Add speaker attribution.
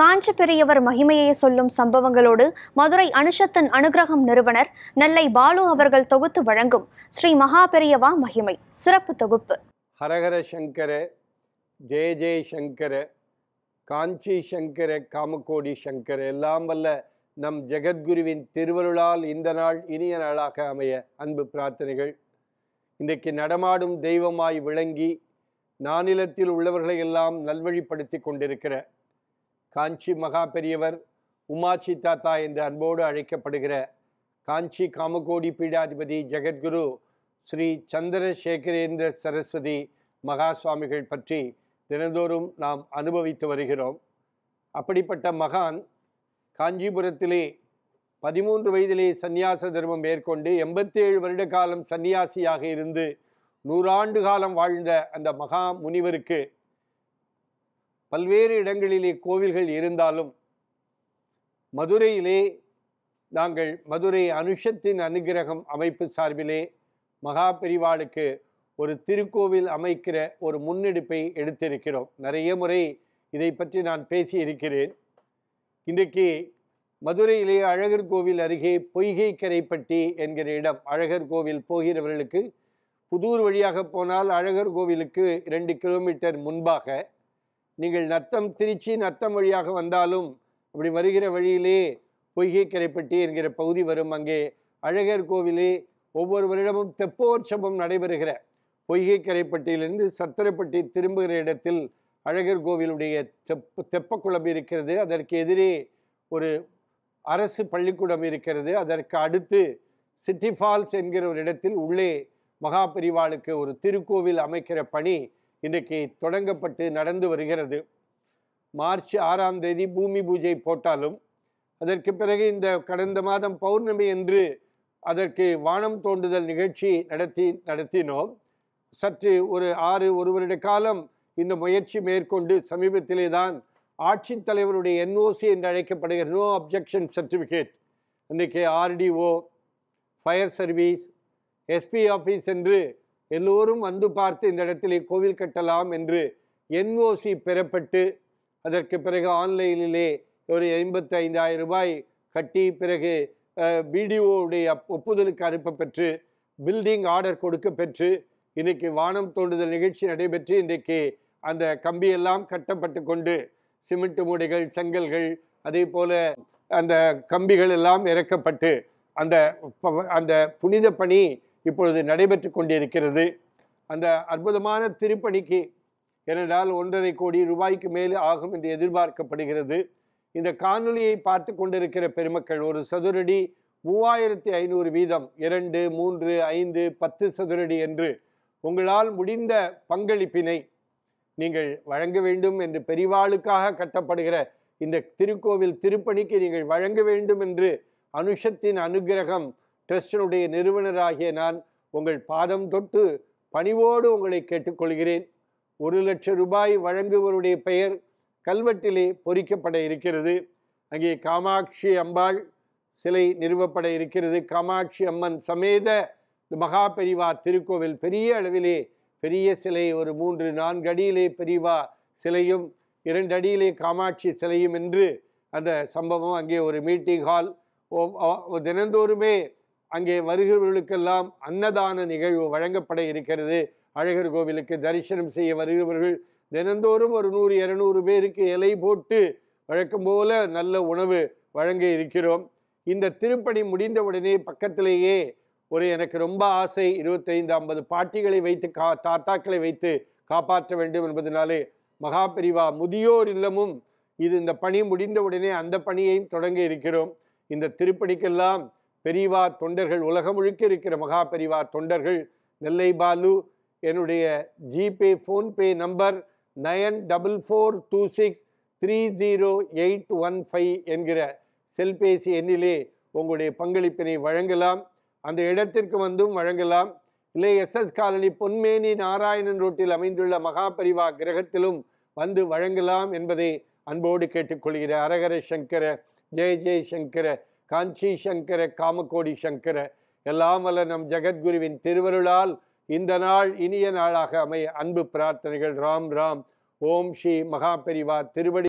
Speaker 1: காஞ்சி பெரியவர் மகிமையை சொல்லும் சம்பவங்களோடு மதுரை அனுஷத்தன் அனுகிரகம் நிறுவனர் நெல்லை பாலு அவர்கள் தொகுத்து வழங்கும் ஸ்ரீ மகா பெரியவா மகிமை சிறப்பு தொகுப்பு.
Speaker 2: ஹரஹர சங்கர, ஜெய ஜெய சங்கர, காஞ்சி சங்கர, காமகோடி சங்கர. எல்லாம் வல்ல நம் ஜெகத்குருவின் திருவருளால் இந்த நாள் இனிய நாளாக அமைய அன்பு பிரார்த்தனைகள். இன்றைக்கு நடமாடும் தெய்வமாய் விளங்கி நானிலத்தில் உள்ளவர்களை எல்லாம் நல்வழிப்படுத்தி கொண்டிருக்கிற காஞ்சி மகா பெரியவர் உமாச்சி தாத்தா என்று அன்போடு அழைக்கப்படுகிற காஞ்சி காமகோடி பீடாதிபதி ஜெகத்குரு ஸ்ரீ சந்திரசேகரேந்திர சரஸ்வதி மகா சுவாமிகள் பற்றி தினந்தோறும் நாம் அனுபவித்து வருகிறோம். அப்படிப்பட்ட மகான் காஞ்சிபுரத்திலே 13 வயதிலே சந்நியாச தர்மம் மேற்கொண்டு 87 வருட காலம் சந்நியாசியாக இருந்து 100 ஆண்டு காலம் வாழ்ந்த அந்த மகா முனிவருக்கு பல்வேறு இடங்களிலே கோவில்கள் இருந்தாலும் மதுரையிலே நாங்கள் மதுரை அனுஷத்தின் அனுகிரகம் அமைப்பு சார்பிலே மகா பெரிவாளுக்கு ஒரு திருக்கோவில் அமைக்கிற ஒரு முன்னெடுப்பை எடுத்திருக்கிறோம். நிறைய முறை இதை பற்றி நான் பேசியிருக்கிறேன். இன்றைக்கு மதுரையிலே அழகர் கோவில் அருகே பொய்கை கரைப்பட்டி என்கிற இடம், அழகர் கோவில் போகிறவர்களுக்கு புதூர் வழியாக போனால் அழகர் கோவிலுக்கு 2 கிலோமீட்டர் முன்பாக, நீங்கள் நத்தம் திருச்சி நத்தம் வழியாக வந்தாலும் அப்படி வருகிற வழியிலே பொய்கை கரைப்பட்டி என்கிற பகுதி வரும். அங்கே அழகர் கோவிலே ஒவ்வொரு வருடமும் தெப்போற்சவம் நடைபெறுகிற பொய்கை கரைப்பட்டியிலிருந்து சத்திரப்பட்டி திரும்புகிற இடத்தில் அழகர் கோவிலுடைய தெப்பக்குளம் இருக்கிறது. அதற்கு எதிரே ஒரு அரசு பள்ளிக்கூடம் இருக்கிறது. அதற்கு அடுத்து சிட்டி ஃபால்ஸ் என்கிற ஒரு இடத்தில் உள்ளே மகா பெரிவாளுக்கு ஒரு திருக்கோவில் அமைக்கிற பணி இன்றைக்கு தொடங்கப்பட்டு நடந்து வருகிறது. மார்ச் 6ஆம் தேதி பூமி பூஜை போட்டாலும் அதற்கு பிறகு இந்த கடந்த மாதம் பௌர்ணமி என்று அதற்கு வானம் தோண்டுதல் நிகழ்ச்சி நடத்தினோம். சற்று ஒரு வருட காலம் இந்த முயற்சி மேற்கொண்டு சமீபத்திலே தான் ஆட்சித்தலைவருடைய NOC என்று அழைக்கப்படுகிற நோ அப்ஜெக்ஷன் சர்டிஃபிகேட், இன்றைக்கு RDO, fire service, SP office என்று எல்லோரும் வந்து பார்த்து இந்த இடத்திலே கோவில் கட்டலாம் என்று NOC பெறப்பட்டு அதற்கு பிறகு ஆன்லைனிலே ஒரு 85,000 ரூபாய் கட்டி பிறகு BDOவுடைய ஒப்புதலுக்கு அனுப்ப பெற்று பில்டிங் ஆர்டர் கொடுக்க பெற்று இன்றைக்கு வானம் தோண்டுதல் நிகழ்ச்சி நடைபெற்று இன்றைக்கு அந்த கம்பியெல்லாம் கட்டப்பட்டு கொண்டு சிமெண்ட் மூடைகள், செங்கல்கள், அதே போல அந்த கம்பிகள் எல்லாம் இறக்கப்பட்டு அந்த புனித பணி இப்பொழுது நடைபெற்று கொண்டிருக்கிறது. அந்த அற்புதமான திருப்பணிக்கு ஏனென்றால் 1.5 கோடி ரூபாய்க்கு மேலே ஆகும் என்று எதிர்பார்க்கப்படுகிறது. இந்த காணொலியை பார்த்து கொண்டிருக்கிற பெருமக்கள் ஒரு சதுரடி 3500 வீதம் 2, 3, 5, 10 சதுரடி என்று உங்களால் முடிந்த பங்களிப்பினை நீங்கள் வழங்க வேண்டும் என்று பெரிவாளுக்காக கட்டப்படுகிற இந்த திருக்கோவில் திருப்பணிக்கு நீங்கள் வழங்க வேண்டும் என்று அனுஷத்தின் அனுகிரகம் ட்ரஸ்டினுடைய நிறுவனராகிய நான் உங்கள் பாதம் தொட்டு பணிவோடு உங்களை கேட்டுக்கொள்கிறேன். 1 லட்சம் ரூபாய் வழங்குவருடைய பெயர் கல்வெட்டிலே பொறிக்கப்பட இருக்கிறது. அங்கே காமாட்சி அம்பாள் சிலை நிறுவப்பட இருக்கிறது. காமாட்சி அம்மன் சமேத மகா பெரிவா திருக்கோவில் பெரிய அளவிலே பெரிய சிலை, ஒரு 3-4 அடியிலே பெரிவா சிலையும் 2 அடியிலே காமாட்சி சிலையும் என்று அந்த சம்பவம். அங்கே ஒரு மீட்டிங் ஹால், தினந்தோறுமே அங்கே வருகிறவர்களுக்கெல்லாம் அன்னதான நிகழ்வு வழங்கப்பட இருக்கிறது. அழகர் கோவிலுக்கு தரிசனம் செய்ய வருகிறவர்கள் தினந்தோறும் ஒரு 100-200 பேருக்கு இலை போட்டு வழக்கம் போல நல்ல உணவு வழங்க இருக்கிறோம். இந்த திருப்பணி முடிந்தவுடனே பக்கத்திலேயே எனக்கு ரொம்ப ஆசை, 25-50 பாட்டிகளை வைத்து தாத்தாக்களை வைத்து காப்பாற்ற வேண்டும் என்பதனாலே மகா பெரிவா முதியோர் இல்லமும் இந்த பணி முடிந்தவுடனே அந்த பணியையும் தொடங்க இருக்கிறோம். இந்த திருப்பணிக்கெல்லாம் பெரிவா தொண்டர்கள், உலகம் முழுக்க இருக்கிற மகா பெரிவா தொண்டர்கள், நெல்லை பாலு, என்னுடைய ஜிபே ஃபோன்பே நம்பர் 94442630,815 என்கிற செல்பேசி எண்ணிலே உங்களுடைய பங்களிப்பினை வழங்கலாம். அந்த இடத்திற்கு வந்தும் வழங்கலாம். இல்லை SS காலனி பொன்மேனி நாராயணன் ரோட்டில் அமைந்துள்ள மகா பெரிவா கிரகத்திலும் வந்து வழங்கலாம் என்பதை அன்போடு கேட்டுக்கொள்கிற. ஹரஹர சங்கர, ஜெய ஜெய சங்கர, காஞ்சி சங்கர, காமகோடி சங்கர. எல்லாம் வல்ல நம் ஜெகத்குருவின் திருவருளால் இந்த நாள் இனிய நாளாக அமைய அன்பு பிரார்த்தனைகள். ராம் ராம். ஓம் ஸ்ரீ மகா பெரிவா திருவடி